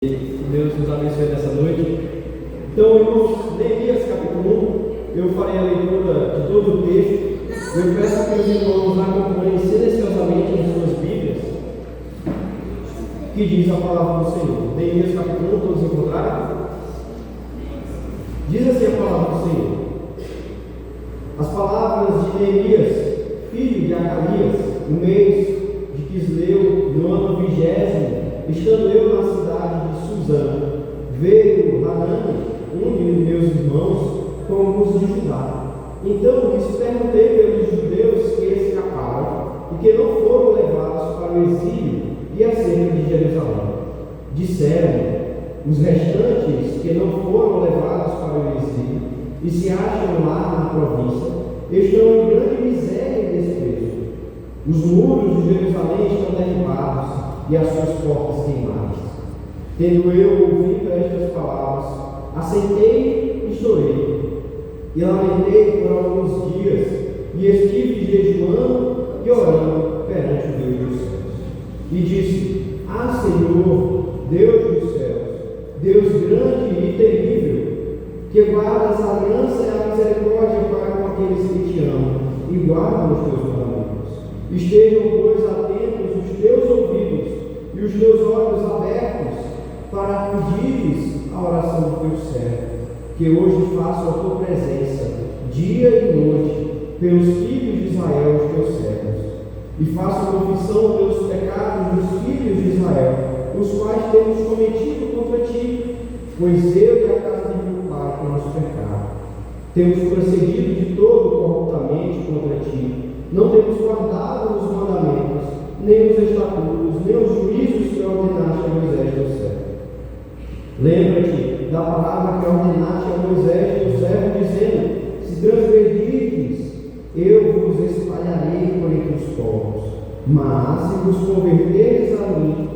Deus nos abençoe nessa noite. Então, irmãos, Neemias capítulo 1, eu farei a leitura de todo o texto. Eu peço que os irmãos acompanhem silenciosamente as suas Bíblias, que diz a palavra do Senhor. Neemias capítulo 1, todos encontraram? Diz assim a palavra do Senhor: as palavras de Neemias, filho de Acalias, no mês de Quisleu, no ano 20º, estando eu na cidade de Suzã, veio Hanani, um de meus irmãos, com os de Judá. Então lhes perguntei pelos judeus que escaparam e que não foram levados para o exílio e acerca de Jerusalém. Disseram: os restantes que não foram levados para o exílio e se acham lá na província estão em grande miséria e desprezo. Os muros de Jerusalém estão derribados e as suas portas queimadas. Tendo eu ouvido estas palavras, assentei e chorei, e lamentei por alguns dias, e estive jejuando e orando perante o Deus dos céus. E disse: ah, Senhor, Deus dos céus, Deus grande e terrível, que guardas a aliança e a misericórdia para com aqueles que te amam e guardam os teus mandamentos. Estejam, pois, atentos os teus ouvidos e os teus olhos abertos para pedires a oração do teu servo, que hoje faço a tua presença, dia e noite, pelos filhos de Israel, os teus servos, e faço confissão pelos pecados dos filhos de Israel, os quais temos cometido contra ti, pois eu e a casa de meu pai temos pecado. Temos procedido de todo corruptamente contra ti, não temos guardado os mandamentos, nem os estatutos, nem os juízos que ordenaste a Moisés teu servo. Lembra-te da palavra que ordenaste a Moisés teu servo, dizendo: se transgredirdes, eu vos espalharei por entre os povos. Mas se vos converterdes a mim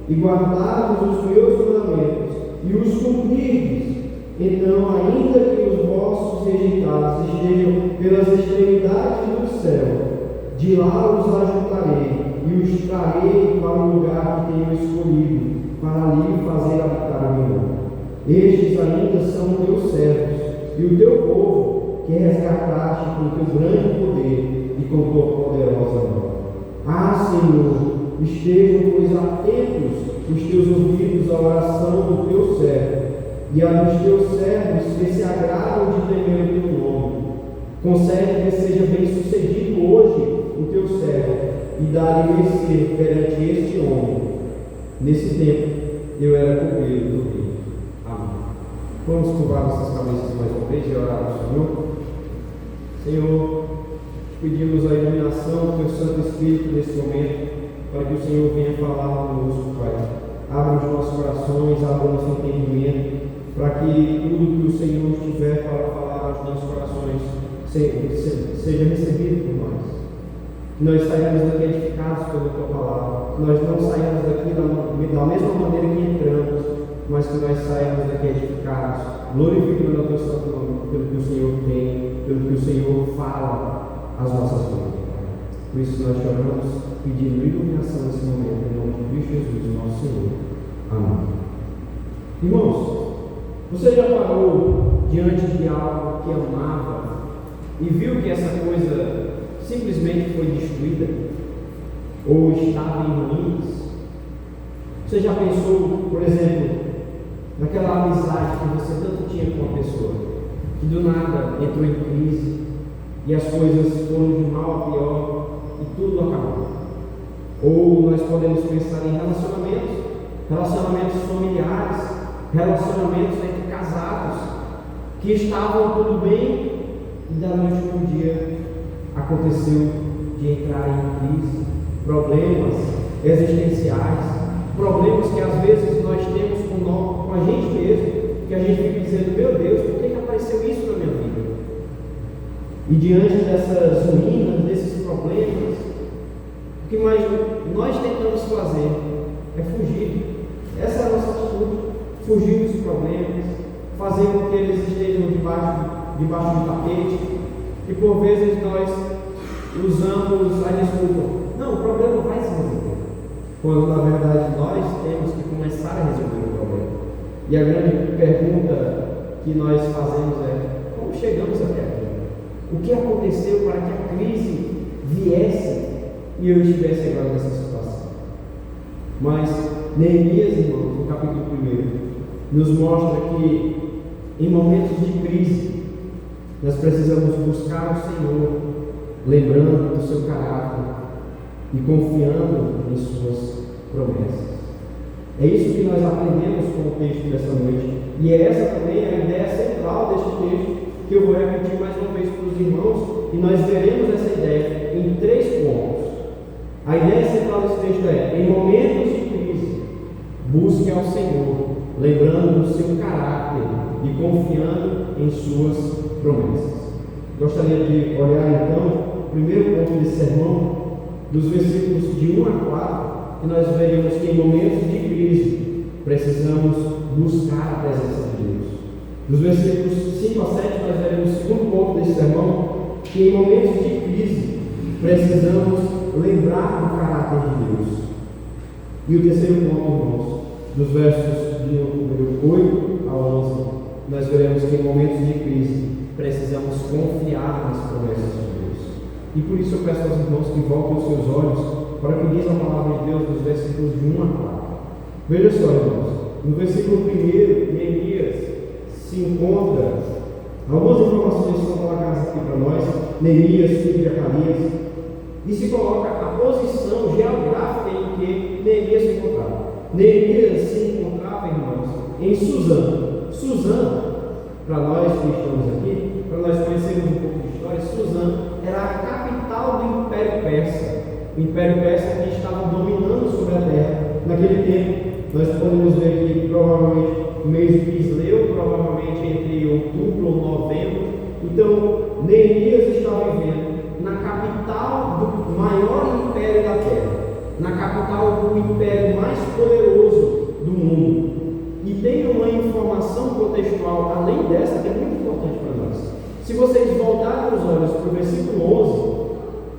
e guardardes os meus mandamentos e os cumprirdes, então, ainda que os vossos rejeitados estejam pelas extremidades do céu, de lá os ajuntarei e os trarei para o lugar que tenho escolhido, para ali fazer habitar o meu nome. Estes ainda são teus servos e o teu povo, que resgataste com teu grande poder e com tua poderosa mão. Ah, Senhor, estejam, pois, atentos os teus ouvidos à oração do teu servo e a dos teus servos que se agradam de temer o teu nome. Concede que seja bem sucedido hoje o teu servo e dá-lhe mercê perante este homem. Nesse tempo eu era cobreiro do rei. Amém. Vamos curvar nossas cabeças mais uma vez e orar ao Senhor. Senhor, pedimos a iluminação do teu Santo Espírito nesse momento, para que o Senhor venha falar conosco, Pai. Abra os nossos corações, abra o nosso entendimento, para que tudo que o Senhor tiver para falar aos nossos corações seja recebido por nós. Que nós saímos daqui edificados pela tua palavra, que nós não saímos daqui da mesma maneira que entramos, mas que nós saímos daqui edificados, glorificando o teu santo nome, pelo que o Senhor tem, pelo que o Senhor fala às nossas vidas. Por isso nós choramos, pedindo iluminação nesse momento, em nome de Cristo Jesus, nosso Senhor. Amém. Irmãos, você já parou diante de algo que amava e viu que essa coisa simplesmente foi destruída ou estava em ruínas? Você já pensou, por exemplo, naquela amizade que você tanto tinha com uma pessoa, que do nada entrou em crise e as coisas foram de mal a pior e tudo acabou? Ou nós podemos pensar em relacionamentos familiares, relacionamentos entre casados que estavam tudo bem e da noite para o dia aconteceu de entrar em crise, problemas existenciais, problemas que às vezes nós temos com a gente mesmo, que a gente fica dizendo: meu Deus, por que apareceu isso na minha vida? E diante dessas ruínas, desses problemas, o que mais nós tentamos fazer é fugir. Essa é a nossa atitude: fugir dos problemas, fazer com que eles estejam debaixo do tapete, e por vezes nós usamos a desculpa: não, o problema vai se resolver. quando na verdade nós temos que começar a resolver o problema. E a grande pergunta que nós fazemos é: como chegamos até aqui? O que aconteceu para que a crise viesse e eu estivesse agora nessa situação? Mas Neemias, irmãos, no capítulo 1, nos mostra que em momentos de crise nós precisamos buscar o Senhor, lembrando do seu caráter e confiando em suas promessas. É isso que nós aprendemos com o texto dessa noite, e é essa também a ideia central deste texto, que eu vou repetir mais uma vez para os irmãos, e nós veremos essa ideia em 3 pontos. A ideia central desse texto é: em momentos de crise, busque ao Senhor, lembrando do seu caráter e confiando em suas promessas. Gostaria de olhar então o primeiro ponto desse sermão, dos versículos de 1 a 4, e nós veremos que em momentos de crise precisamos buscar a presença de Deus. Dos versículos 5 a 7 nós veremos o segundo ponto desse sermão, que em momentos de crise precisamos lembrar do caráter de Deus. E o terceiro ponto, irmãos, dos versos de número 8 a 11, nós veremos que em momentos de crise precisamos confiar nas promessas de Deus. E por isso eu peço aos irmãos que voltem os seus olhos para que diz a palavra de Deus nos versículos de 1 a 4. Veja só, irmãos, no versículo 1, Neemias se encontra, algumas informações são colocadas aqui para nós, Neemias, filho de Acalias, e se coloca a posição geográfica em que Neemias se encontrava. Neemias se encontrava, irmãos, em Suzã. Suzã, para nós que estamos aqui, para nós conhecermos um pouco de história, Suzã era a capital do Império Persa. O Império Persa que estava dominando sobre a terra. Naquele tempo, nós podemos ver que provavelmente no mês de Quisleu, provavelmente entre outubro ou novembro. Então, Neemias estava vivendo na capital do maior império da terra, na capital do império mais poderoso do mundo. E tem uma informação contextual, além dessa, que é muito importante para nós. Se vocês voltarem os olhos para o versículo 11,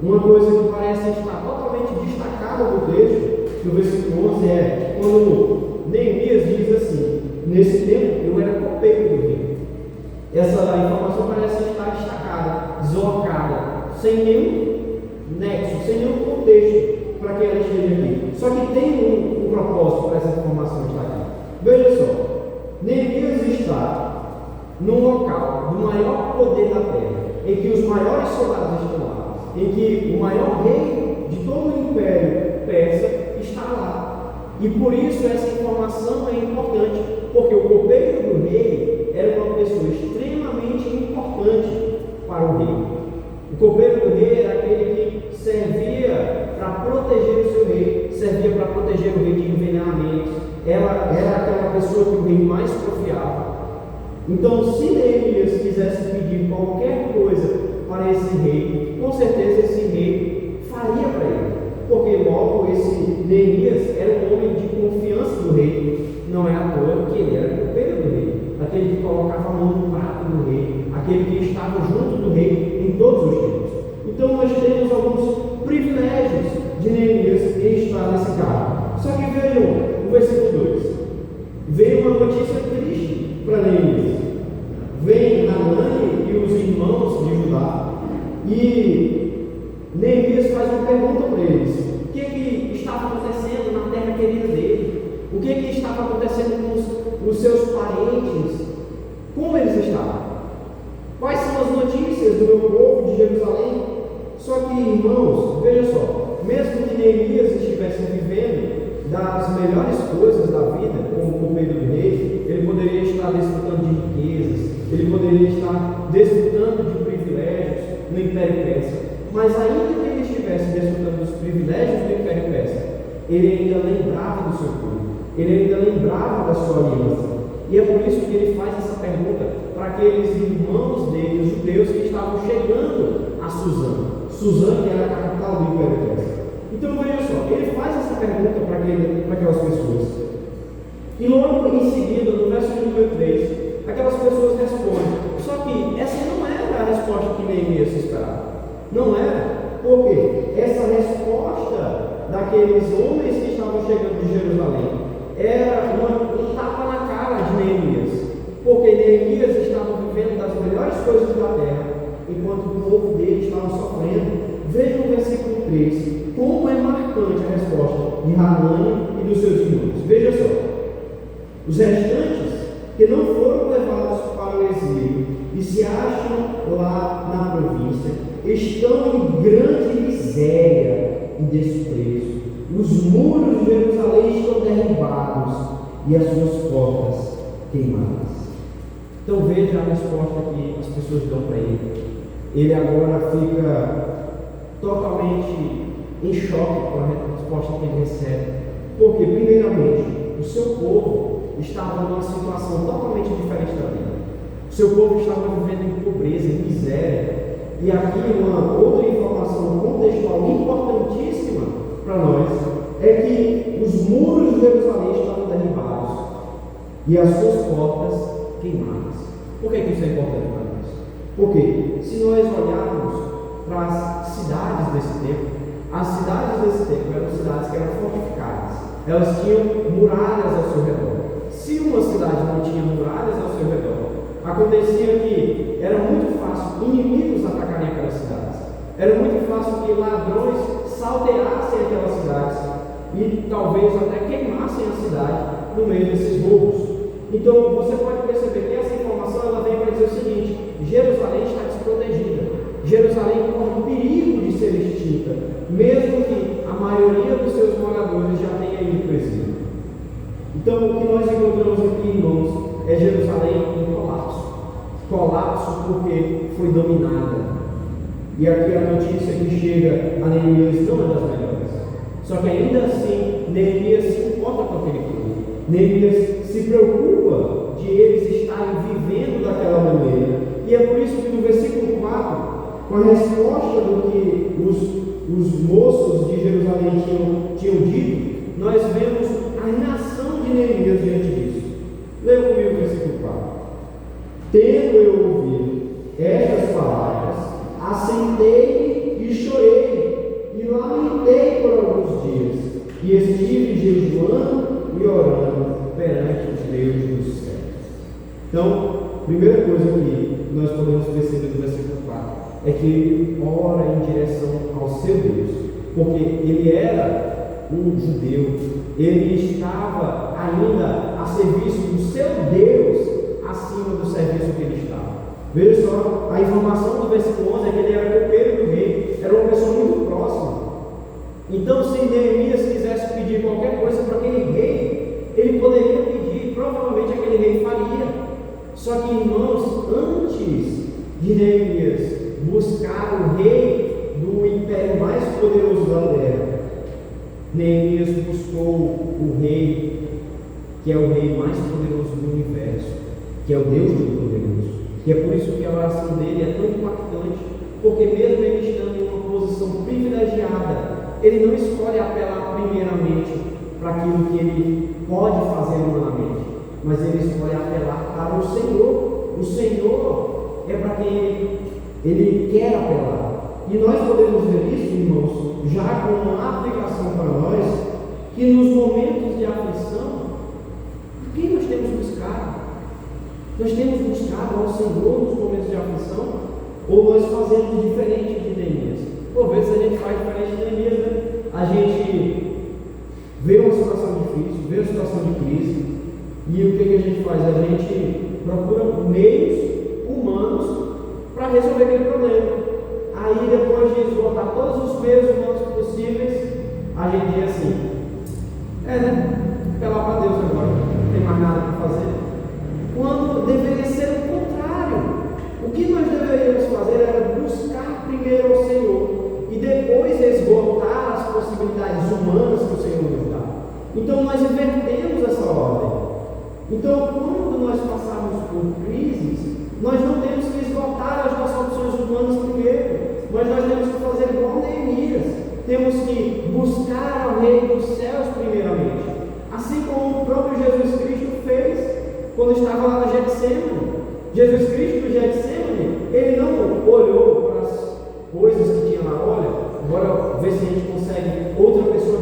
uma coisa que parece estar totalmente destacada no texto, no versículo 11, é quando Neemias diz assim: nesse tempo eu era copeiro do rei. Essa informação parece estar destacada, deslocada, sem nenhum nexo, sem nenhum contexto para que ela esteja aqui. Só que tem um propósito para essa informação estar aqui. Veja só, Neemias está num local do maior poder da terra, em que os maiores soldados estão lá, em que o maior rei de todo o império persa está lá. E por isso essa informação é importante, porque o copeiro do rei era uma pessoa extremamente importante para o rei. O copeiro do rei era aquele que servia para proteger o seu rei, servia para proteger o rei de envenenamentos. Ela era aquela pessoa que o rei mais confiava. Então, se Neemias quisesse pedir qualquer coisa para esse rei, com certeza esse rei faria para ele, porque logo esse Neemias era um homem de confiança do rei. Não é à toa que ele era copeiro do rei, aquele que colocava a mão no prato do rei, aquele que estava junto do rei em todos os tempos. Então nós temos alguns privilégios de Neemias em estar nesse cargo. Só que vejam o versículo 2. Veio uma notícia triste para Neemias. Vem Hanani e os irmãos de Judá, e Neemias faz uma pergunta para eles: o que estava acontecendo na terra querida dele? O que estava acontecendo com os seus parentes? Como eles estavam? Quais são as notícias do meu povo de Jerusalém? Só que, irmãos, veja só, mesmo que Neemias estivesse vivendo das melhores coisas da vida, como copeiro do rei, ele poderia estar desfrutando de riquezas, ele poderia estar desfrutando de privilégios no Império Persa. Mas ainda que ele estivesse desfrutando dos privilégios do Império Persa, ele ainda lembrava do seu povo, ele ainda lembrava da sua aliança. E é por isso que ele faz essa pergunta para aqueles irmãos dele, os judeus, que estavam chegando a Suzã. Suzã, que era a capital do Império Persa. Então veja só, ele faz essa pergunta para aquelas pessoas. E logo em seguida, no verso número 3, aquelas pessoas respondem. Só que essa não era a resposta que Neemias esperava. Não era. Por quê? Essa resposta daqueles homens que estavam chegando de Jerusalém era um tapa na cara de Neemias, porque Neemias estava vivendo das melhores coisas da terra, enquanto o povo dele estava sofrendo. Veja no versículo 3, como é marcante a resposta de Hanani e dos seus irmãos. Veja só, os restantes que não foram levados para o exílio e se acham lá na província, estão em grande miséria e desprezo. Os muros de Jerusalém estão derribados e as suas portas queimadas. Então veja a resposta que as pessoas dão para ele. Ele agora fica totalmente em choque com a resposta que ele recebe. Porque, primeiramente, o seu povo estava numa situação totalmente diferente da dele. O seu povo estava vivendo em pobreza, em miséria. E aqui uma outra informação contextual importantíssima para nós é que os muros de Jerusalém estavam derribados e as suas portas queimadas. Por que isso é importante para nós? Porque se nós olharmos para as cidades desse tempo, as cidades desse tempo eram cidades que eram fortificadas, elas tinham muralhas ao seu redor. Se uma cidade não tinha muralhas ao seu redor, acontecia que era muito fácil inimigos atacarem aquelas cidades, era muito fácil que ladrões salteassem aquelas cidades e talvez até queimassem a cidade no meio desses roubos. Então você pode perceber que essa informação ela vem para dizer o seguinte: Jerusalém está desprotegida, Jerusalém corre perigo de ser extinta, mesmo que a maioria dos seus moradores já tenha ido para o exílio. Então o que nós encontramos aqui, irmãos, é Jerusalém em colapso. Colapso porque foi dominada. E aqui a notícia que chega a Neemias não é das melhores. Só que ainda assim, Neemias se importa com aquele povo. Neemias se preocupa de eles estarem vivendo daquela maneira. E é por isso que no versículo 4, com a resposta do que os moços de Jerusalém tinham dito, nós vemos a inação de Neemias diante disso. Leia comigo o versículo 4. Tendo eu ouvido estas palavras, assentei e chorei, e lamentei por alguns dias, e estive jejuando e orando perante os deuses dos céus. Então, primeira coisa que nós podemos perceber no versículo 4 é que ele ora em direção ao seu Deus, porque ele era um judeu, ele estava ainda a serviço do seu Deus acima do serviço que ele estava. Veja só, a informação do versículo 11 é que ele era copeiro do rei, era uma pessoa muito próxima. Então, se Neemias quisesse pedir qualquer coisa para aquele rei, ele poderia pedir, provavelmente aquele rei faria. Só que, irmãos, antes de Neemias buscar o rei do império mais poderoso da terra, Neemias buscou o rei, que é o rei mais poderoso do universo, que é o Deus Todo-Poderoso. E é por isso que a oração dele é tão impactante, porque mesmo ele estando em uma posição privilegiada, ele não escolhe apelar primeiramente para aquilo que ele pode fazer humanamente, mas ele escolhe apelar para o Senhor. O Senhor é para quem ele quer apelar. E nós podemos ver isso, irmãos, já com uma aplicação para nós, que nos momentos de aflição, o que nós temos buscado? Nós temos buscado ao Senhor nos momentos de aflição, ou nós fazemos diferente de Neemias? Por vezes a gente faz diferente de Neemias, né? A gente vê uma situação difícil, vê uma situação de crise, e o que a gente faz? A gente procura meios humanos para resolver aquele problema. Aí depois de esgotar todos os meios humanos possíveis, a gente diz assim: apelar para Deus agora, não tem mais nada para fazer. Quando deveria ser o contrário. O que nós deveríamos fazer era buscar primeiro ao Senhor e depois esgotar as possibilidades humanas que o Senhor nos dá. Então nós invertemos essa ordem. Então, quando nós passarmos por crises, nós não temos que esgotar as nossas opções humanas primeiro, mas nós temos que fazer igual Neemias. Temos que buscar ao Rei dos céus primeiramente, assim como o próprio Jesus Cristo fez quando estava lá no Getsemane. Jesus Cristo no Getsemane, ele não olhou para as coisas que tinha lá: olha, bora ver se a gente consegue outra pessoa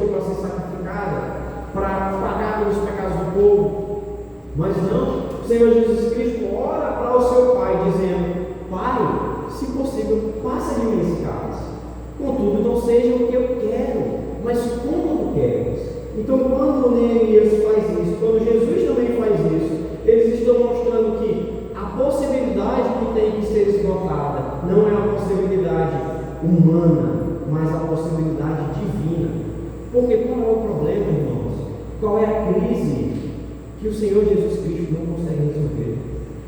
Mas não, o Senhor Jesus Cristo ora para o seu Pai, dizendo: Pai, se possível, passa de mim esse cálice. Contudo, não seja o que eu quero, mas como tu queres. Então, quando Neemias faz isso, quando Jesus também faz isso, eles estão mostrando que a possibilidade que tem que ser esgotada não é a possibilidade humana, mas a possibilidade divina. Porque qual é o problema, irmãos? Qual é a crise que o Senhor Jesus Cristo não consegue resolver?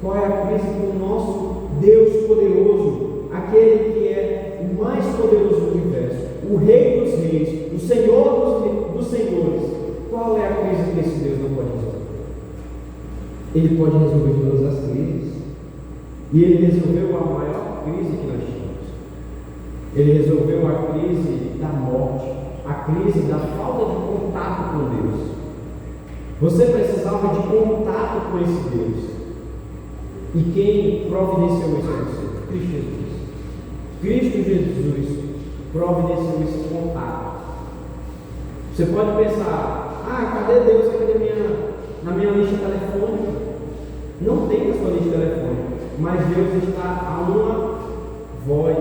Qual é a crise que o nosso Deus poderoso, aquele que é o mais poderoso do universo, o Rei dos Reis, o Senhor dos Senhores, qual é a crise que esse Deus não pode resolver? Ele pode resolver todas as crises. E ele resolveu a maior crise que nós tínhamos. Ele resolveu a crise da morte, a crise da falta de contato com Deus. Você precisava de contato com esse Deus. E quem providenciou isso a você? Cristo Jesus. Cristo Jesus providenciou esse contato. Você pode pensar: cadê Deus aqui na minha lista telefônica? Não tem na sua lista telefônica, mas Deus está a uma voz.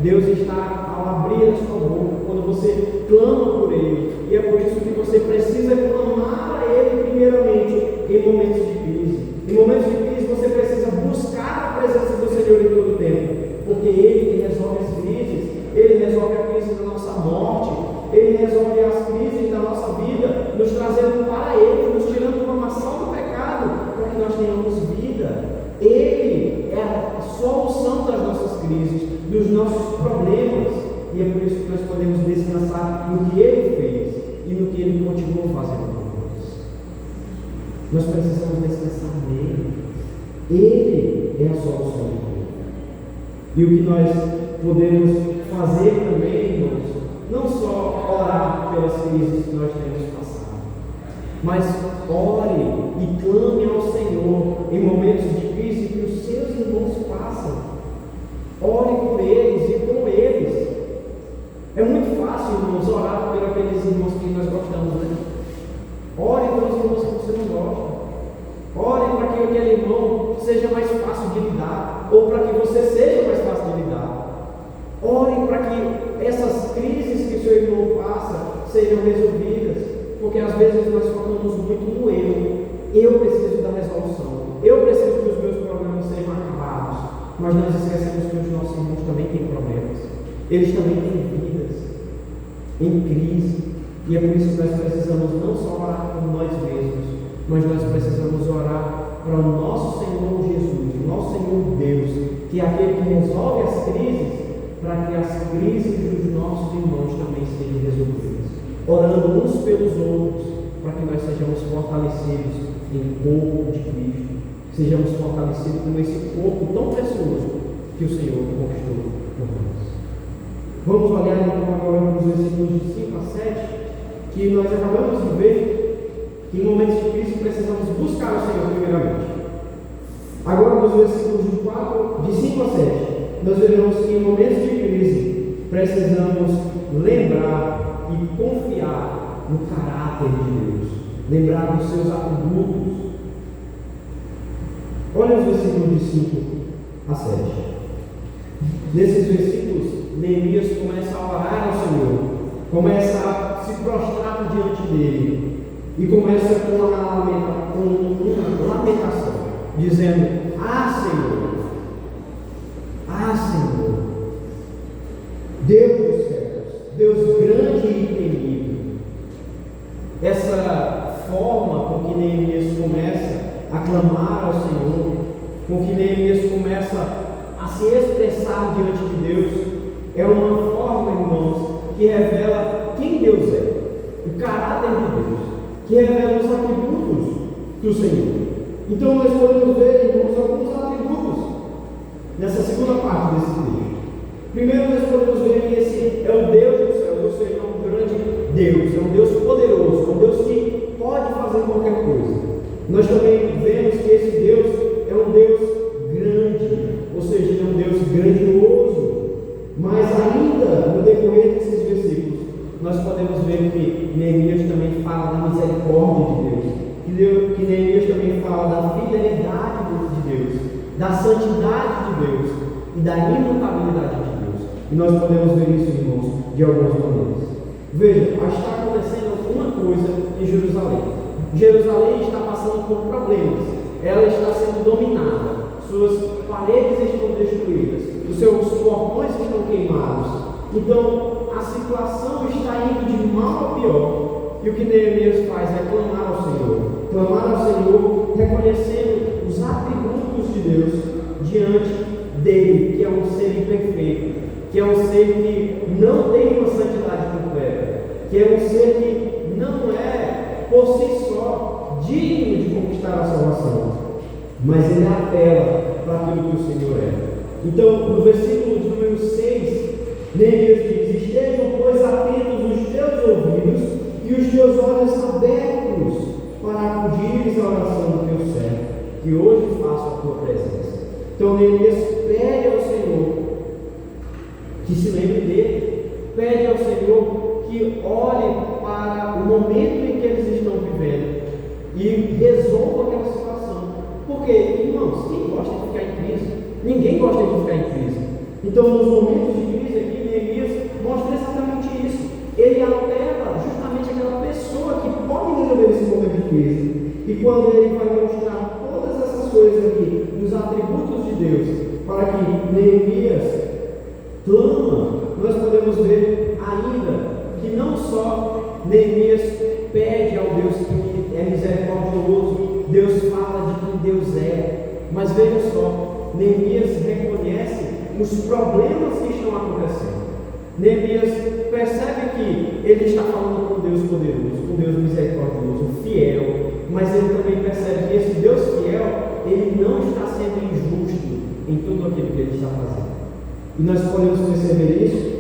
Deus está ao abrir a sua boca, quando você clama por Ele. E é por isso que você precisa clamar a Ele primeiramente em momentos de crise. Em momentos de crise você precisa buscar a presença do Senhor em todo o tempo, porque Ele que resolve as crises. Ele resolve a crise da nossa morte, Ele resolve as crises da nossa vida, nos trazendo para Ele, nos tirando uma maçã do pecado, para que nós tenhamos vida. Ele é a solução das nossas crises, dos nossos problemas, e é por isso que nós podemos descansar no que Ele fez e no que Ele continuou fazendo por nós. Nós precisamos descansar nele. Ele é a solução de tudo. E o que nós podemos fazer também, irmãos, não só orar pelas crises que nós temos passado, mas ore e clame ao Senhor em momentos de crise que os seus irmãos passam. Ore por eles e com eles. É muito fácil, irmãos, orar por aqueles irmãos que nós gostamos, né? Ore pelos irmãos que você não gosta. Ore para que aquele irmão seja mais fácil de lidar, ou para que você seja mais fácil de lidar. Ore para que essas crises que seu irmão passa sejam resolvidas, porque às vezes nós focamos muito no eu. Eu preciso da resolução, eu preciso que os meus problemas sejam acabados, mas nós esquecemos que os nossos irmãos também têm problemas, eles também têm vidas em crise, e é por isso que nós precisamos não só orar por nós mesmos, mas nós precisamos orar para o nosso Senhor Jesus, o nosso Senhor Deus, que é aquele que resolve as crises, para que as crises dos nossos irmãos também sejam resolvidas, orando uns pelos outros, para que nós sejamos fortalecidos em corpo de Cristo, sejamos fortalecidos com esse corpo tão precioso que o Senhor conquistou por nós. Vamos olhar então agora para os versículos de 5 a 7, que nós acabamos de ver que em momentos de crise precisamos buscar o Senhor primeiramente. Agora nos versículos de 5 a 7, nós veremos que em momentos de crise precisamos lembrar e confiar no caráter de Deus, lembrar dos seus atributos. Olha os versículos de 5 a 7. Nesses versículos, Neemias começa a orar ao Senhor, começa a se prostrar diante dele, e começa com uma lamentação, dizendo: Senhor, Deus dos céus, Deus grande e temível. Essa forma com que Neemias começa a clamar ao Senhor, com que Neemias começa a se expressar diante de Deus, é uma forma, irmãos, que revela quem Deus é, o caráter de Deus, que revela os atributos do Senhor. Então nós podemos ver, irmãos, alguns atributos nessa segunda parte desse texto. Primeiro nós podemos ver que esse é o Deus do céu, ou seja, é um grande Deus, é um Deus poderoso, é um Deus que pode fazer qualquer coisa. Nós também vemos que esse Deus é um Deus grande, ou seja, é um Deus grandioso. Mas ainda no decorrer desses versículos, nós podemos ver que Neemias também fala da misericórdia de Deus, que Neemias também fala da santidade de Deus e da imutabilidade de Deus. E nós podemos ver isso, irmãos, de algumas maneiras. Veja, está acontecendo alguma coisa em Jerusalém. Jerusalém está passando por problemas. Ela está sendo dominada. Suas paredes estão destruídas. Os seus portões estão queimados. Então, a situação está indo de mal a pior. E o que Neemias faz é clamar ao Senhor. Clamar ao Senhor, reconhecendo os atributos de Deus diante dele, que é um ser imperfeito, que é um ser que não tem uma santidade completa, que é um ser que não é, por si só, digno de conquistar a salvação. Mas ele apela para aquilo que o Senhor é. Então, no versículo de número 6, Neemias diz: estejam, pois, atentos os teus ouvidos e os teus olhos abertos para acudires à oração do teu servo, que hoje faço a tua presença. Então, Neemias pede ao Senhor que se lembre dele, pede ao Senhor que olhe para o momento em que eles estão vivendo e resolva aquela situação. Porque, irmãos, quem gosta de ficar em crise? Ninguém gosta de ficar em crise. Então, nos momentos de crise aqui, Neemias mostra exatamente isso. Ele apela justamente àquela pessoa que pode resolver esse momento de crise. E quando ele vai mostrar todas essas coisas aqui, nos atributos de Deus, para que Neemias clama, nós podemos ver ainda que não só Neemias pede ao Deus que é misericordioso, Deus fala de quem Deus é, mas veja só, Neemias reconhece os problemas que estão acontecendo. Neemias percebe que ele está falando com Deus poderoso, com Deus misericordioso, fiel, mas ele também percebe que esse Deus fiel, ele não está sendo injusto em tudo aquilo que ele está fazendo. E nós podemos perceber isso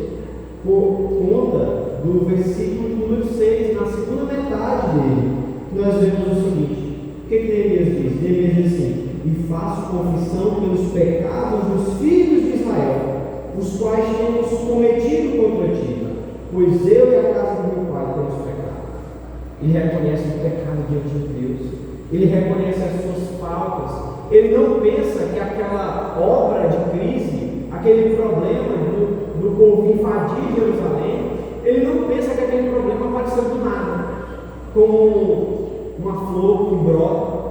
por conta do versículo número 6, na segunda metade dele. Nós vemos o seguinte: o que Neemias diz? Neemias diz assim: e faço confissão pelos pecados dos filhos de Israel, os quais temos cometido contra ti, pois eu e a casa do meu pai temos pecado. Ele reconhece o pecado diante de Deus, ele reconhece as suas faltas, ele não pensa que aquela obra de crise, aquele problema do povo invadir Jerusalém, ele não pensa que aquele problema apareceu do nada, como uma flor que brota,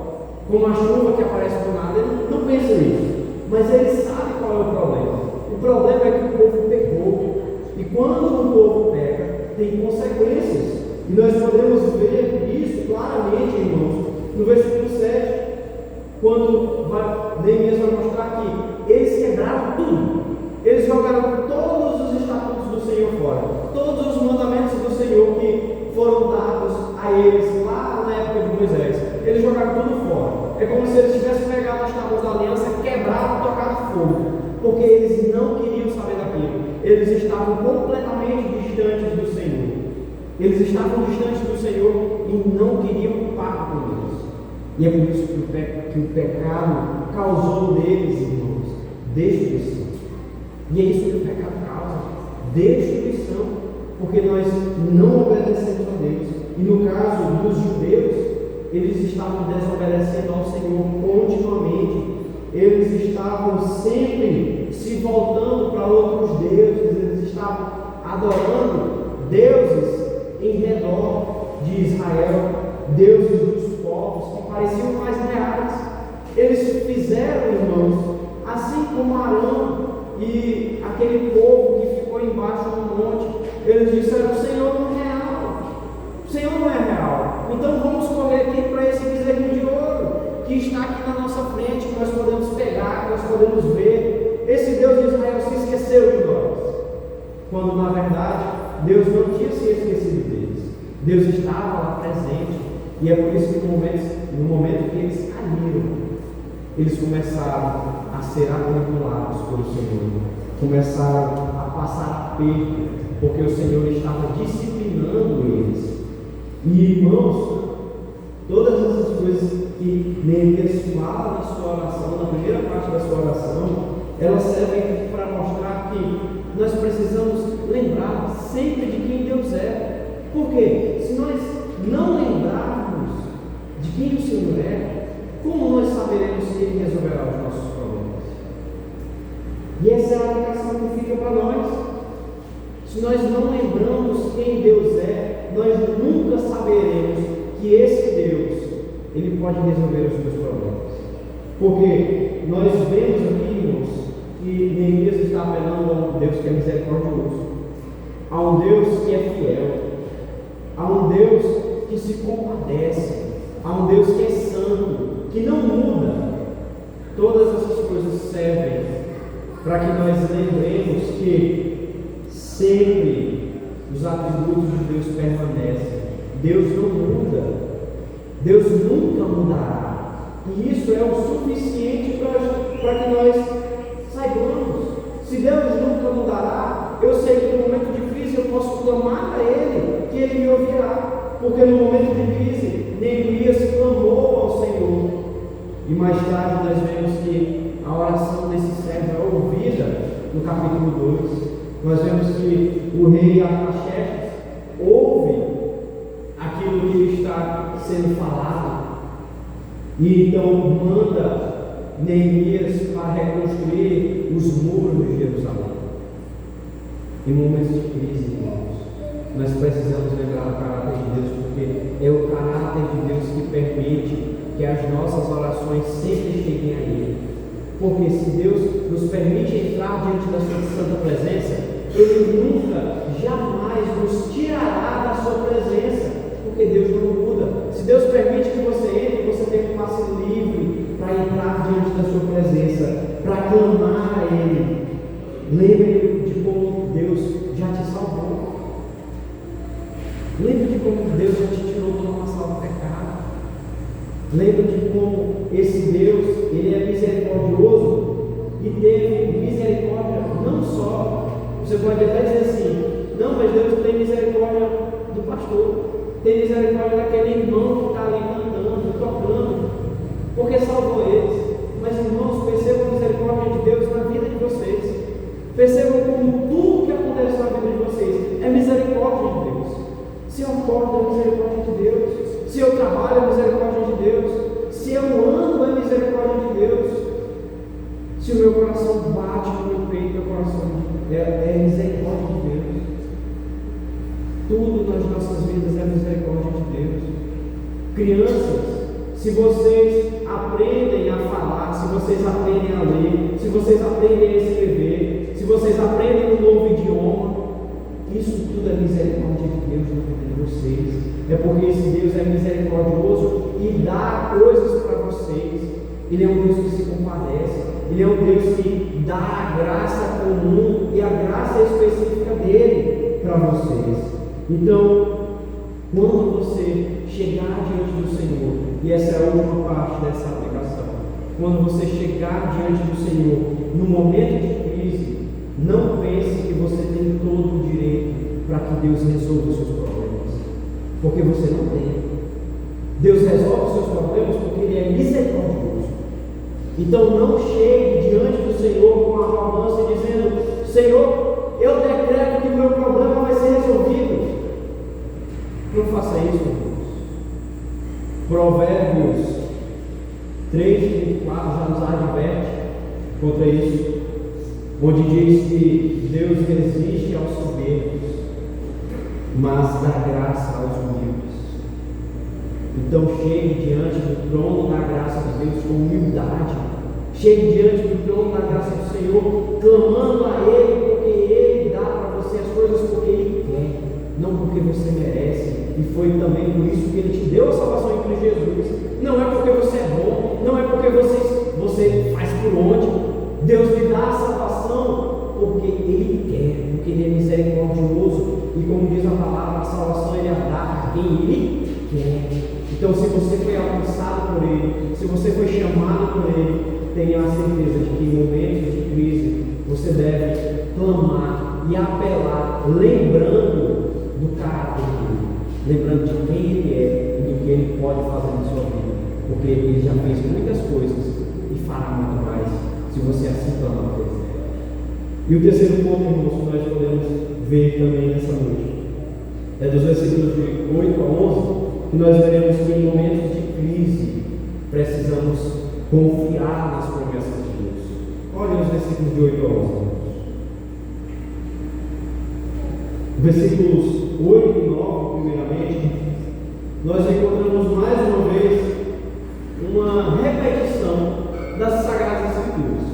como uma chuva que aparece do nada. Ele não pensa nisso, mas ele sabe qual é o problema. O problema é que o povo pecou, e quando o povo peca, tem consequências, e nós podemos ver isso claramente, irmãos, no versículo 7, quando Neemias vai mostrar que eles quebraram tudo. Eles jogaram todos os estatutos do Senhor fora, todos os mandamentos do Senhor que foram dados a eles lá na época de Moisés. Eles jogaram tudo fora. É como se eles tivessem pegado as tábuas da aliança, quebrado e tocado fogo, porque eles não queriam saber daquilo. Eles estavam completamente distantes do Senhor. Eles estavam distantes do Senhor e não queriam pacto com Deus. E é por isso que o pecado causou neles, irmãos, destruição. E é isso que o pecado causa: destruição, porque nós não obedecemos a Deus. E no caso dos judeus, eles estavam desobedecendo ao Senhor continuamente. Eles estavam sempre se voltando para outros deuses. Eles estavam adorando deuses em redor de Israel, deuses dos povos que pareciam mais reais. Eles fizeram, irmãos, assim como Arão e aquele povo que ficou embaixo do monte. Eles disseram: o Senhor não é real, o Senhor não é real, então vamos correr aqui para esse bezerrinho de ouro que está aqui na nossa frente, que nós podemos pegar, que nós podemos ver. Esse Deus de Israel se esqueceu de nós, quando na verdade Deus não tinha se esquecido deles. Deus estava lá presente, e é por isso que no momento que eles caíram, eles começaram a ser atribulados pelo Senhor, começaram a passar aperto, porque o Senhor estava disciplinando eles. E irmãos, todas essas coisas que Neemias fala na sua oração, na primeira parte da sua oração, elas servem para mostrar que nós precisamos lembrar sempre de quem Deus é. Porque se nós não lembrarmos de quem o Senhor é, como nós saberemos que Ele resolverá os nossos problemas? E essa é a aplicação que fica para nós. Se nós não lembramos quem Deus é, nós nunca saberemos que esse Deus, Ele pode resolver os meus problemas. Porque nós vemos aqui, irmãos, que Neemias está apelando a um Deus que é misericordioso, a um Deus que é fiel, a um Deus que se compadece, a um Deus que é santo, que não muda. Todas essas coisas servem para que nós lembremos que sempre os atributos de Deus permanecem. Deus não muda, Deus nunca mudará. E isso é o suficiente para que nós saibamos. Se Deus nunca mudará, eu sei que no momento de crise eu posso clamar a Ele, que Ele me ouvirá. Porque no momento de crise, Neemias clamou ao Senhor. E mais tarde nós vemos que a oração desse servo é ouvida no capítulo 2. Nós vemos que o rei Artaxerxes ouve aquilo que está sendo falado. E então manda Neemias para reconstruir os muros de Jerusalém. Em momentos de crise, irmãos, nós precisamos lembrar do caráter de Deus, porque é o caráter de Deus que permite que as nossas orações sempre cheguem a Ele. Porque se Deus nos permite entrar diante da sua santa presença, Ele nunca, jamais nos tirará da sua presença, porque Deus não muda. Se Deus permite que você entre, você tem um passe livre para entrar diante da sua presença, para clamar a Ele. Lembre de como Deus já te salvou. Lembre de como Deus já te tirou do lamaçal do pecado. Lembre de como esse Deus, Ele é misericordioso e teve misericórdia não só. Você pode até dizer assim: não, mas Deus tem misericórdia do pastor, tem misericórdia daquele irmão que está ali cantando, tocando, porque salvou eles. Mas, irmãos, percebam a misericórdia de Deus na vida de vocês. Percebam como tudo que acontece na vida de vocês é misericórdia de Deus. Se eu acordo, é misericórdia de Deus. Se eu trabalho, é misericórdia de Deus. Se eu ando, é misericórdia de Deus. Se o meu coração bate no meu peito, meu coração é misericórdia de Deus. Tudo nas nossas vidas é misericórdia de Deus. Crianças, se vocês aprendem a falar, se vocês aprendem a ler, se vocês aprendem a escrever, se vocês aprendem um novo idioma, isso tudo é misericórdia de Deus na vida de vocês. É porque esse Deus é misericordioso e dá coisas para vocês. Ele é um Deus que se compadece. Ele é um Deus que dá a graça comum e a graça específica dele para vocês. Então, quando você chegar diante do Senhor, e essa é a última parte dessa aplicação, quando você chegar diante do Senhor no momento de crise, não pense que você tem todo o direito para que Deus resolva os seus problemas, porque você não tem. Deus resolve os seus problemas porque Ele é misericordioso. Então não chegue diante do Senhor com arrogância dizendo: Senhor, eu decreto que o meu problema vai ser resolvido. Não faça isso, irmãos. Provérbios 3:24 já nos adverte contra isso, onde diz que Deus resiste aos soberbos, mas dá graça aos humildes. Então chegue diante do trono da graça de Deus com humildade. Chegue diante do trono da graça do Senhor, clamando a Ele, porque Ele dá para você as coisas porque Ele quer, não porque você merece. E foi também por isso que Ele te deu a salvação em Cristo Jesus. Não é porque você é bom, não é porque você faz por onde. Deus lhe dá a salvação porque Ele quer, porque Ele é misericordioso. E como diz a palavra, a salvação Ele dá a quem Ele quer. Então, se você foi alcançado por Ele, se você foi chamado por Ele, tenha a certeza de que em momentos de crise você deve clamar e apelar, lembrando do caráter dele, lembrando de quem Ele é e do que Ele pode fazer na sua vida, porque Ele já fez muitas coisas e fará muito mais, se você assim clamar por Ele. E o terceiro ponto, irmãos, que nós podemos ver também nessa noite é dos versículos de 8 a 11, que nós veremos que em momentos de crise precisamos confiar nas promessas de Deus. Olha os versículos de 8 a 11. Versículos 8 e 9, primeiramente, nós encontramos mais uma vez uma repetição das Sagradas Escrituras.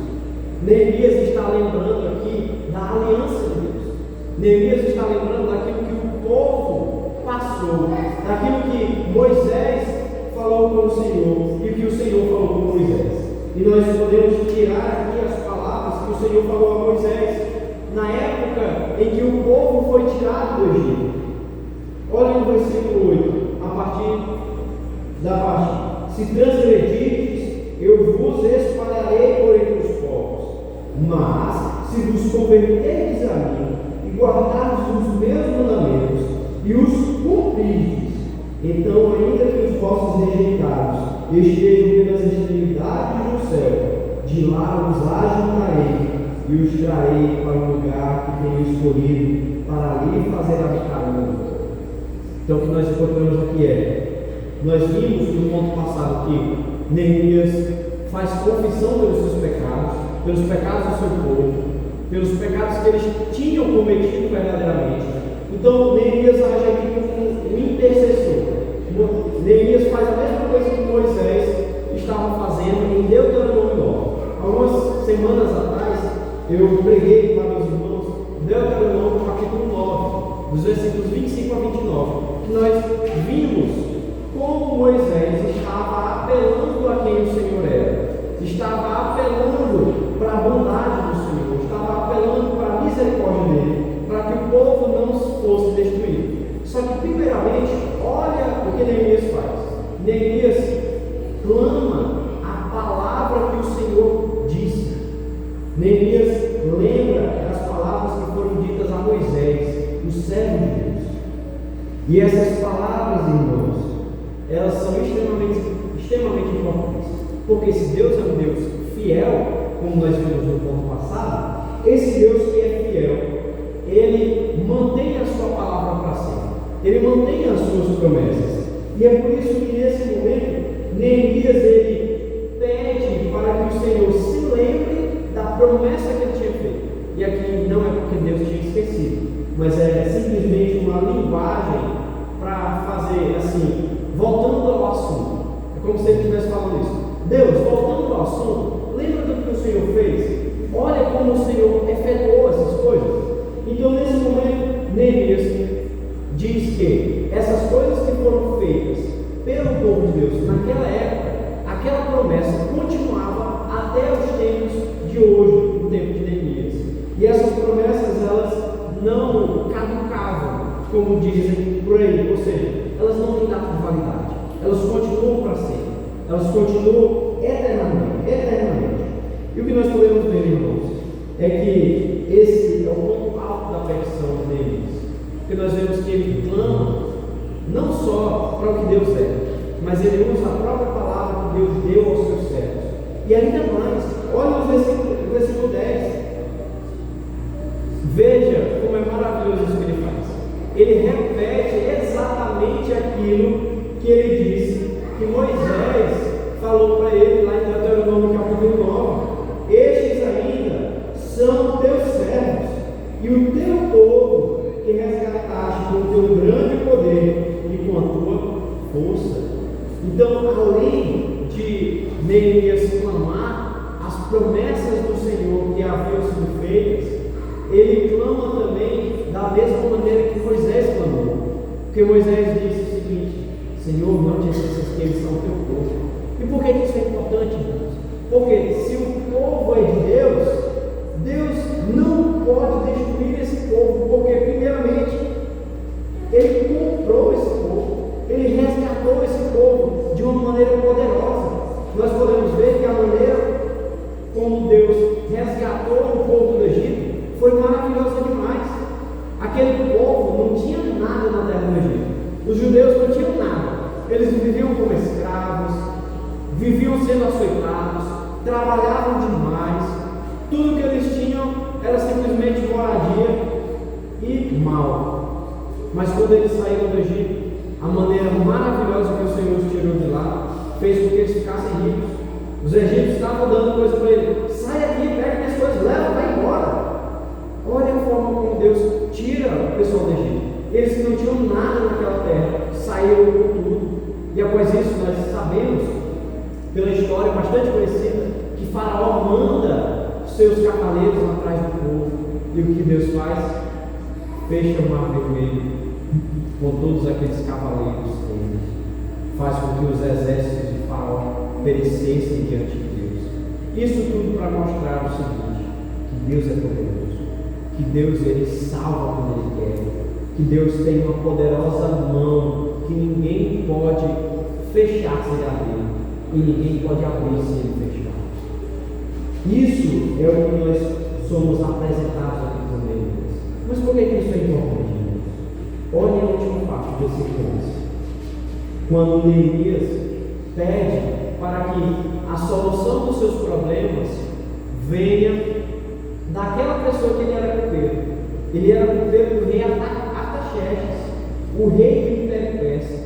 Neemias está lembrando aqui da aliança de Deus. Neemias está lembrando daquilo que o povo passou, daquilo que Moisés falou com o Senhor e que o Senhor falou com Moisés. E nós podemos tirar aqui as palavras que o Senhor falou a Moisés na época em que o povo foi tirado do Egito. Olha no versículo 8, a partir da parte: se transgredirdes, eu vos espalharei por entre os povos, mas se vos converterdes a mim e guardardes os meus mandamentos e os cumprirdes, então, ainda que os vossos rejeitados estejam pelas extremidades do céu, de lá os ajuntarei e os trarei para o lugar que tenho escolhido para ali fazer habitar o meu nome. Então, o que nós encontramos aqui nós vimos no ponto passado que Neemias faz confissão pelos seus pecados do seu povo, pelos pecados que eles tinham cometido verdadeiramente. Então, Neemias age aqui como um intercessor. Neemias faz a mesma coisa que Moisés estava fazendo em Deuteronômio 9. Algumas semanas atrás, eu preguei para meus irmãos Deuteronômio capítulo 9, dos versículos 25 a 29, que nós vimos como Moisés estava apelando a quem o Senhor era, estava apelando para a bondade do Senhor, estava apelando para a misericórdia dele, para que o povo não fosse destruído. Só que, primeiramente, olha o que Neemias faz. Neemias clama a palavra que o Senhor disse. Neemias lembra das palavras que foram ditas a Moisés, o servo de Deus. E essas palavras, irmãos, elas são extremamente importantes. Porque se Deus é um Deus fiel, como nós vimos no ponto passado, esse Deus que é fiel, Ele mantém a sua palavra para sempre. Ele mantém as suas promessas. E é por isso que nesse momento, Neemias ele pede para que o Senhor se lembre da promessa que ele tinha feito. E aqui não é porque Deus tinha esquecido, mas é simplesmente uma linguagem para fazer assim, voltando ao assunto. É como se ele estivesse falando isso. Deus, voltando ao assunto, lembra do que o Senhor fez? Olha como o Senhor efetuou essas coisas. Então, nesse momento, Neemias diz que essas coisas que foram feitas pelo povo de Deus naquela época, aquela promessa continuava até os tempos de hoje, no tempo de Neemias. E essas promessas, elas não caducavam, como dizem por aí, ou seja, elas não têm data de validade, elas continuam para sempre, elas continuam eternamente. E o que nós podemos ver, irmãos, é que esse é o ponto alto da petição de Neemias. Porque nós vemos que ele clama não só para o que Deus é, mas ele usa a própria palavra que Deus deu aos seus servos. E ainda mais, olha o versículo 10. Veja como é maravilhoso isso que ele faz. Ele repete exatamente aquilo que ele disse, que Moisés falou para ele lá em Deuteronômio capítulo 9. Estes ainda são teus servos e o teu povo que resgataste com o teu grande poder e com a tua força. Então, além de Neemias clamar as promessas do Senhor que haviam sido feitas, ele clama também da mesma maneira que Moisés clamou. Porque Moisés disse o seguinte: Senhor, não te esqueças que eles são o teu povo. E por que isso é importante, irmãos? Porque se o povo é de Deus, Deus não pode destruir esse povo, porque primeiramente Ele comprou esse povo, Ele resgatou esse povo de uma maneira poderosa. Nós podemos ver que a maneira como Deus resgatou o povo do Egito foi maravilhosa demais. Aquele povo não tinha nada na terra do Egito. Os judeus não tinham nada. Eles viviam como escravos, viviam sendo açoitados, trabalhavam demais. Tudo que eles tinham era simplesmente moradia e mal. Mas quando eles saíram do Egito, a maneira maravilhosa que o Senhor os tirou de lá fez com que eles ficassem ricos. Os egípcios estavam dando coisa para eles: sai aqui, pega pessoal do Egito. Eles que não tinham nada naquela terra, saíram com tudo. E após isso, nós sabemos, pela história bastante conhecida, que Faraó manda seus cavaleiros atrás do povo. E o que Deus faz? Fecha o mar vermelho com todos aqueles cavaleiros deles. Faz com que os exércitos de Faraó perecessem diante de Deus. Isso tudo para mostrar o seguinte: que Deus é poderoso, que Deus ele salva quando ele quer, que Deus tem uma poderosa mão, que ninguém pode fechar sem abrir, e ninguém pode abrir sem ele fechar. Isso é o que nós somos apresentados aqui também. Mas por que isso é importante? Olhem a última parte do versículo 11. Quando Neemias pede para que a solução dos seus problemas venha daquela pessoa que ele era copeiro. Ele era copeiro do rei Artaxerxes, o rei do Império Persa.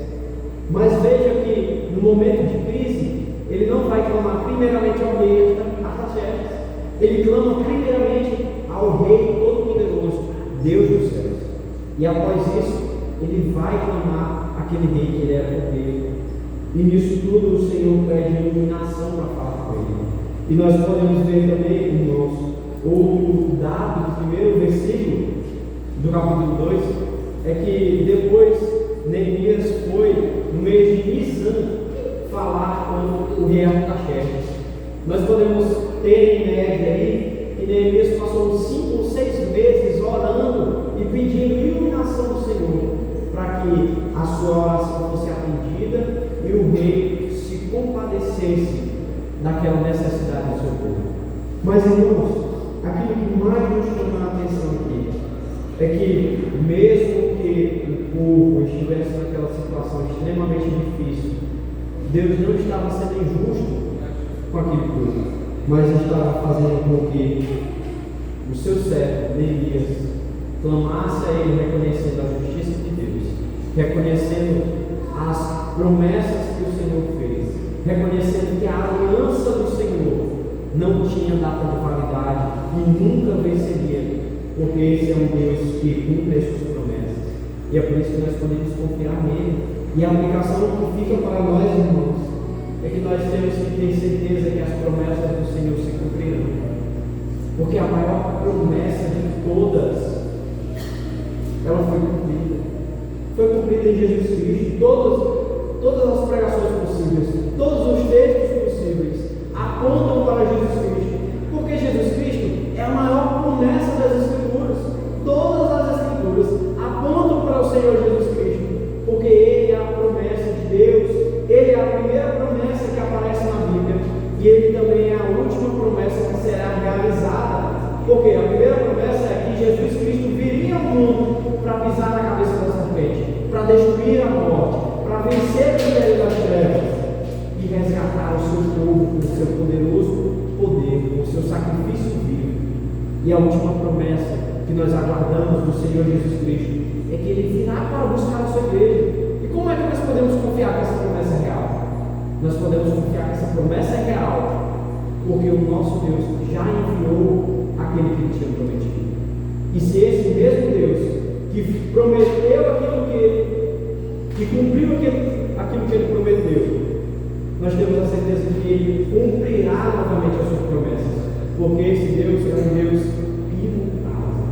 Mas veja que no momento de crise, ele não vai clamar primeiramente ao rei Artaxerxes. Ele clama primeiramente ao rei todo-poderoso, Deus dos céus. E após isso, ele vai clamar aquele rei que ele era copeiro. E nisso tudo o Senhor pede iluminação para falar com ele. E nós podemos ver também, irmãos, outro dado do primeiro versículo do capítulo 2, é que depois Neemias foi no mês de Nisan falar com o rei Artaxerxes. Nós podemos ter em média aí que Neemias passou 5 ou 6 meses orando e pedindo iluminação do Senhor para que a sua oração fosse atendida e o rei se compadecesse daquela necessidade do seu povo. Mas, irmãos, aquilo que mais nos chama a atenção aqui é que, mesmo que o povo estivesse naquela situação extremamente difícil, Deus não estava sendo injusto com aquele povo, mas estava fazendo com que o seu servo, Neemias, clamasse a ele, reconhecendo a justiça de Deus, reconhecendo as promessas que o Senhor fez, reconhecendo que a aliança do Senhor não tinha data de validade e nunca venceria, porque esse é um Deus que cumpre as suas promessas, e é por isso que nós podemos confiar nele. E a aplicação que fica para nós, irmãos, é que nós temos que ter certeza que as promessas do Senhor se cumprirão, porque a maior promessa de todas, ela foi cumprida em Jesus Cristo. Todas as pregações possíveis, todos os textos possíveis apontam para Jesus Cristo, porque Jesus Cristo é a maior promessa das Escrituras. Todas as Escrituras apontam para o Senhor Jesus Cristo, porque Ele é a promessa de Deus, Ele é a primeira promessa que aparece na Bíblia, e Ele também é a última promessa que será realizada, porque a primeira promessa é que Jesus Cristo viria ao mundo para pisar na cabeça da serpente, para destruir a morte, para vencer o império das trevas e resgatar o seu povo com o seu poderoso poder, com o seu sacrifício vivo. E a última promessa que nós aguardamos do Senhor Jesus Cristo é que Ele virá para buscar a sua igreja. E como é que nós podemos confiar que essa promessa é real? Nós podemos confiar que essa promessa é real porque o nosso Deus já enviou aquele que Ele tinha prometido. E se esse mesmo Deus que prometeu que cumpriu aquilo que Ele prometeu, nós temos a certeza que Ele cumprirá novamente as suas promessas, porque esse Deus é um Deus imutável.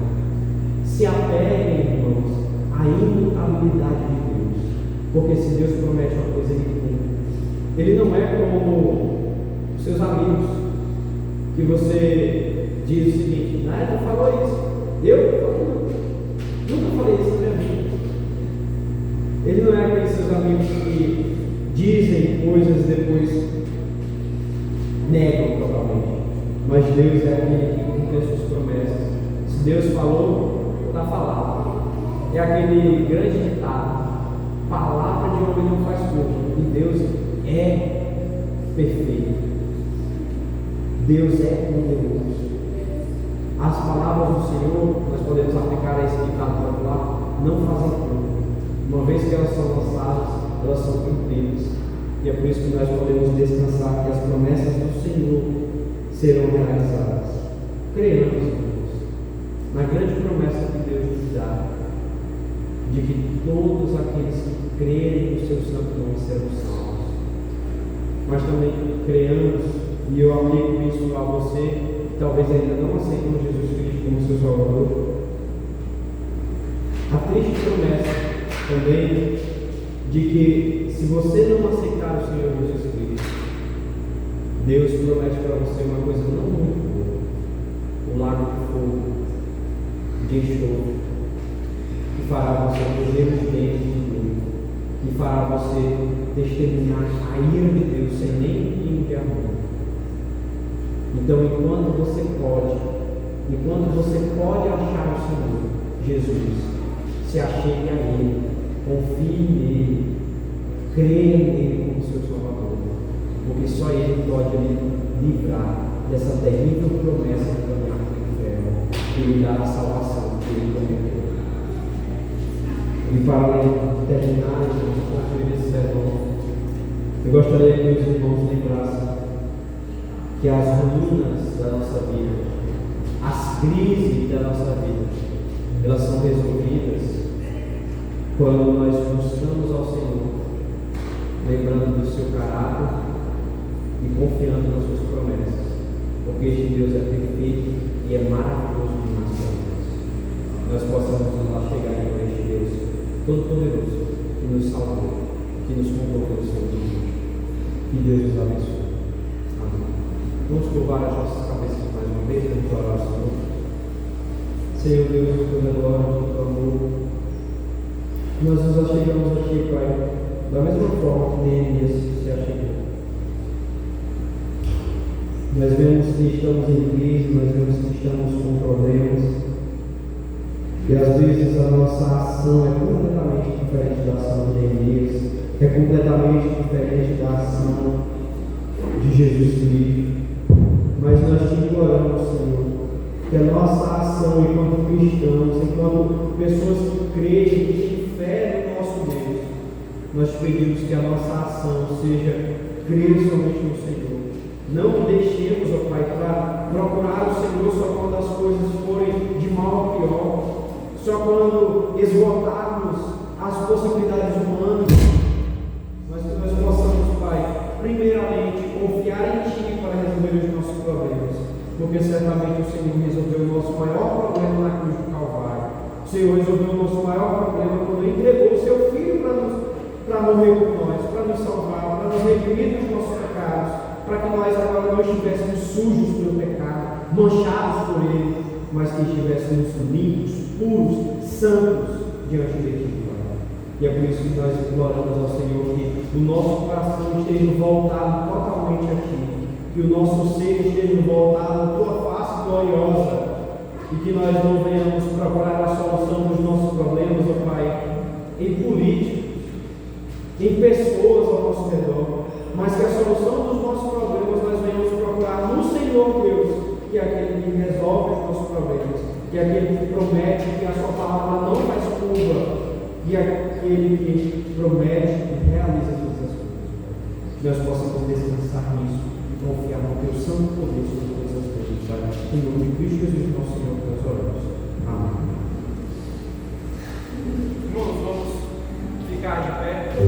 Se apeguem, irmãos, à imutabilidade de Deus, porque se Deus promete uma coisa, Ele cumpre. Ele não é como os seus amigos, que você diz o seguinte: tu falou isso, eu nunca falei isso na minha vida. Ele não é aqueles seus amigos que dizem coisas e depois negam totalmente. Mas Deus é aquele que cumpre as suas promessas. Se Deus falou, está falado. É aquele grande ditado: palavra de homem não faz corpo. E Deus é perfeito. Deus é poderoso. As palavras do Senhor, nós podemos aplicar a esse ditado popular, não fazem corpo. Uma vez que elas são lançadas, elas são cumpridas. E é por isso que nós podemos descansar que as promessas do Senhor serão realizadas. Creiamos, irmãos, na grande promessa que Deus nos dá, de que todos aqueles que crerem no seu santo nome serão salvos. Mas também creamos, e eu aplico isso a você, que talvez ainda não aceitou Jesus Cristo como seu Salvador. A triste promessa também de que se você não aceitar o Senhor Jesus Cristo, Deus promete para você uma coisa não muito boa: o lago de fogo, de enxofre, que fará você correr os dentes de Deus, que fará você testemunhar a ira de Deus sem nem um pingo de amor. Então, enquanto você pode achar o Senhor Jesus, se achegue a Ele, confie nele, creia nele como seu Salvador, porque só Ele pode lhe livrar dessa terrível promessa de caminhar para o inferno e lhe dar a salvação que Ele prometeu. E para terminar, irmãos, concluir esse sermão, eu gostaria que meus irmãos lembrassem que as ruínas da nossa vida, as crises da nossa vida, elas são resolvidas quando nós buscamos ao Senhor, lembrando do seu caráter e confiando nas suas promessas, porque este Deus é perfeito e é maravilhoso demais para nós. Nós possamos lá chegar em este Deus Todo-Poderoso, que nos salvou, que nos comprou pelo seu nome. Que Deus nos abençoe. Amém. Vamos curvar as nossas cabeças mais uma vez, vamos orar ao Senhor. Senhor Deus, do teu relógio, do teu amor, nós nos achegamos a Ti, Pai, da mesma forma que Neemias se achegou. Nós vemos que estamos em crise, nós vemos que estamos com problemas, e às vezes a nossa ação é completamente diferente da ação de Neemias, é completamente diferente da ação de Jesus Cristo. Mas nós te imploramos, Senhor, que a nossa ação enquanto cristãos, enquanto pessoas que creem, que têm fé no nosso Deus, nós te pedimos que a nossa ação seja crer somente no Senhor. Não deixemos, ó Pai, para procurar o Senhor só quando as coisas forem de mal a pior, só quando esgotarmos as possibilidades humanas, mas que nós possamos, Pai, primeiramente confiar em Ti para resolver os nossos problemas, porque certamente o Senhor resolveu o nosso maior problema na cruz do Calvário. O Senhor resolveu o nosso maior problema quando entregou o Seu Filho para morrer por nós, para nos salvar, para nos redimir dos nossos pecados, para que nós agora não estivéssemos sujos pelo pecado, manchados por ele, mas que estivéssemos limpos, puros, santos diante de Ti, Pai. E é por isso que nós imploramos ao Senhor que o nosso coração esteja voltado totalmente a Ti, que o nosso ser esteja voltado à Tua face gloriosa, e que nós não venhamos procurar a solução dos nossos problemas, ó Pai, em políticos, em pessoas ao nosso redor, mas que a solução dos nossos problemas nós venhamos procurar no Senhor Deus, que é aquele que resolve os nossos problemas, que é aquele que promete que a Sua palavra não faz curva, e é aquele que promete e realiza todas as coisas. Que nós possamos descansar nisso e confiar no Teu santo poder sobre todas as coisas, Pai. Em nome de Cristo Jesus, nosso Senhor, que nós oramos. Amém. Irmãos, vamos ficar de pé.